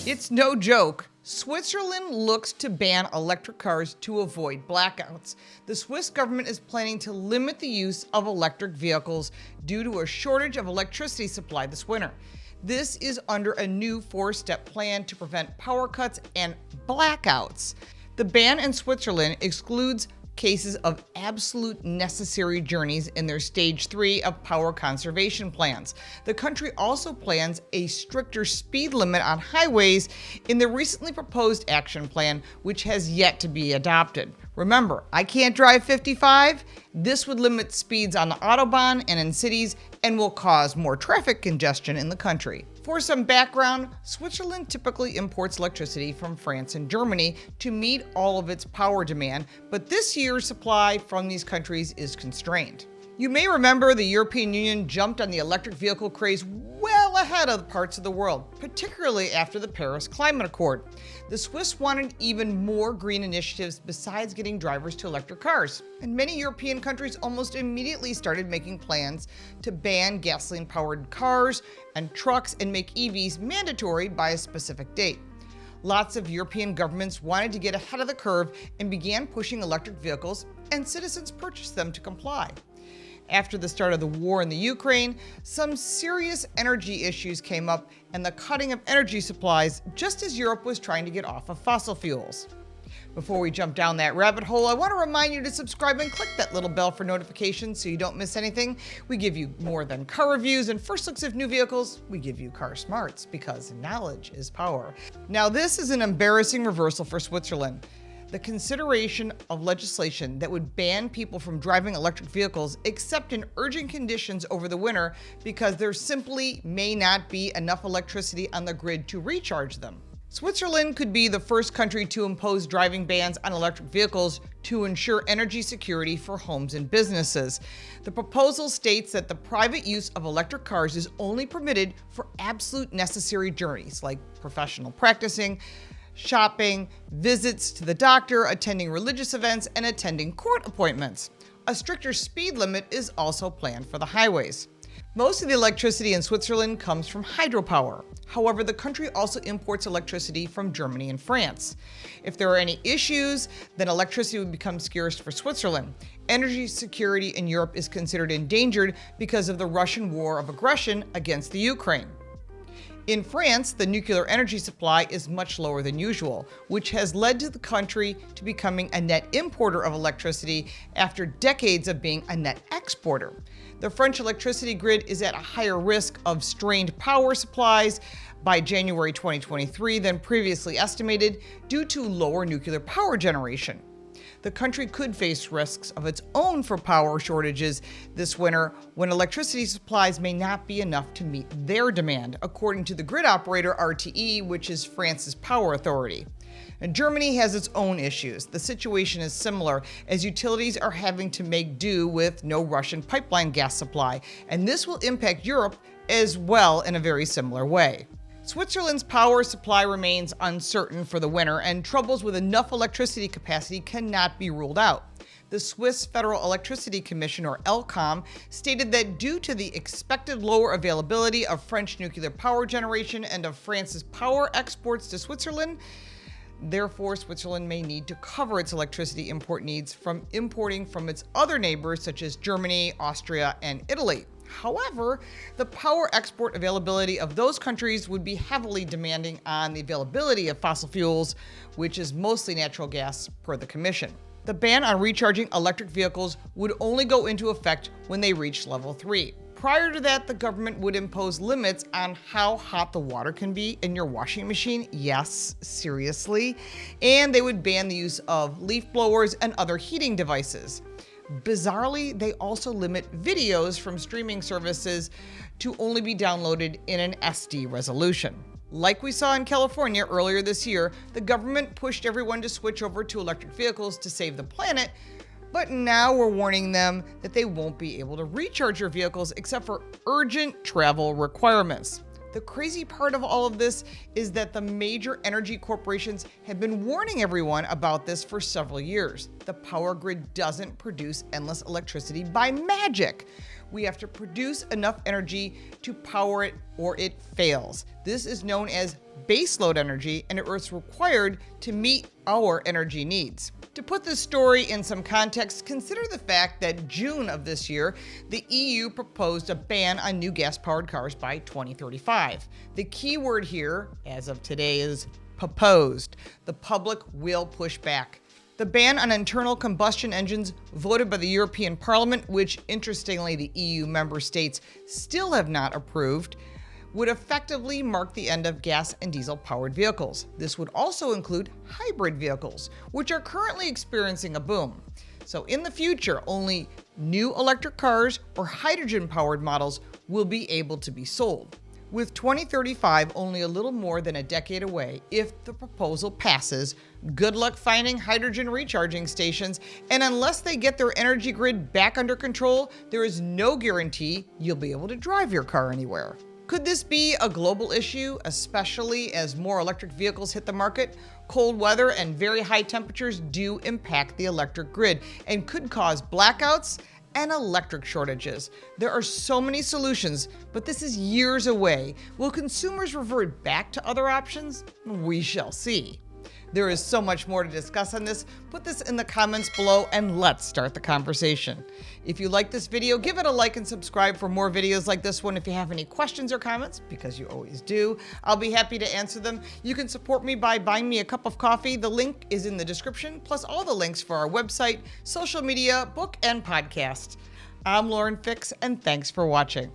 It's no joke. Switzerland looks to ban electric cars to avoid blackouts. The Swiss government is planning to limit the use of electric vehicles due to a shortage of electricity supply this winter. This is under a new 4-step plan to prevent power cuts and blackouts. The ban in Switzerland excludes cases of absolute necessary journeys in their stage 3 of power conservation plans. The country also plans a stricter speed limit on highways in the recently proposed action plan, which has yet to be adopted. Remember, I can't drive 55. This would limit speeds on the Autobahn and in cities and will cause more traffic congestion in the country. For some background, Switzerland typically imports electricity from France and Germany to meet all of its power demand, but this year's supply from these countries is constrained. You may remember the European Union jumped on the electric vehicle craze well ahead of parts of the world, particularly after the Paris Climate Accord. The Swiss wanted even more green initiatives besides getting drivers to electric cars, and many European countries almost immediately started making plans to ban gasoline-powered cars and trucks and make EVs mandatory by a specific date. Lots of European governments wanted to get ahead of the curve and began pushing electric vehicles, and citizens purchased them to comply. After the start of the war in the Ukraine, some serious energy issues came up and the cutting of energy supplies just as Europe was trying to get off of fossil fuels. Before we jump down that rabbit hole, I want to remind you to subscribe and click that little bell for notifications so you don't miss anything. We give you more than car reviews and first looks of new vehicles. We give you car smarts because knowledge is power. Now, this is an embarrassing reversal for Switzerland. The consideration of legislation that would ban people from driving electric vehicles except in urgent conditions over the winter because there simply may not be enough electricity on the grid to recharge them. Switzerland could be the first country to impose driving bans on electric vehicles to ensure energy security for homes and businesses. The proposal states that the private use of electric cars is only permitted for absolute necessary journeys like professional practicing, shopping, visits to the doctor, attending religious events, and attending court appointments. A stricter speed limit is also planned for the highways. Most of the electricity in Switzerland comes from hydropower. However, the country also imports electricity from Germany and France. If there are any issues, then electricity would become scarce for Switzerland. Energy security in Europe is considered endangered because of the Russian war of aggression against the Ukraine. In France, the nuclear energy supply is much lower than usual, which has led to the country to becoming a net importer of electricity after decades of being a net exporter. The French electricity grid is at a higher risk of strained power supplies by January 2023 than previously estimated due to lower nuclear power generation. The country could face risks of its own for power shortages this winter when electricity supplies may not be enough to meet their demand, according to the grid operator RTE, which is France's power authority. And Germany has its own issues. The situation is similar, as utilities are having to make do with no Russian pipeline gas supply, and this will impact Europe as well in a very similar way. Switzerland's power supply remains uncertain for the winter, and troubles with enough electricity capacity cannot be ruled out. The Swiss Federal Electricity Commission, or ELCOM, stated that due to the expected lower availability of French nuclear power generation and of France's power exports to Switzerland, therefore Switzerland may need to cover its electricity import needs from importing from its other neighbors such as Germany, Austria, and Italy. However, the power export availability of those countries would be heavily demanding on the availability of fossil fuels, which is mostly natural gas, per the Commission. The ban on recharging electric vehicles would only go into effect when they reach level 3. Prior to that, the government would impose limits on how hot the water can be in your washing machine. Yes, seriously. And they would ban the use of leaf blowers and other heating devices. Bizarrely, they also limit videos from streaming services to only be downloaded in an SD resolution. Like we saw in California earlier this year, the government pushed everyone to switch over to electric vehicles to save the planet, but now we're warning them that they won't be able to recharge your vehicles except for urgent travel requirements. The crazy part of all of this is that the major energy corporations have been warning everyone about this for several years. The power grid doesn't produce endless electricity by magic. We have to produce enough energy to power it or it fails. This is known as baseload energy, and it is required to meet our energy needs. To put this story in some context, consider the fact that June of this year, the EU proposed a ban on new gas-powered cars by 2035. The key word here, as of today, is proposed. The public will push back. The ban on internal combustion engines voted by the European Parliament, which interestingly the EU member states still have not approved, would effectively mark the end of gas and diesel powered vehicles. This would also include hybrid vehicles, which are currently experiencing a boom. So in the future, only new electric cars or hydrogen powered models will be able to be sold. With 2035 only a little more than a decade away, if the proposal passes, good luck finding hydrogen recharging stations, and unless they get their energy grid back under control, there is no guarantee you'll be able to drive your car anywhere. Could this be a global issue, especially as more electric vehicles hit the market? Cold weather and very high temperatures do impact the electric grid and could cause blackouts and electric shortages. There are so many solutions, but this is years away. Will consumers revert back to other options? We shall see. There is so much more to discuss on this. Put this in the comments below and let's start the conversation. If you like this video, give it a like and subscribe for more videos like this one. If you have any questions or comments, because you always do, I'll be happy to answer them. You can support me by buying me a cup of coffee. The link is in the description, plus all the links for our website, social media, book, and podcast. I'm Lauren Fix, and thanks for watching.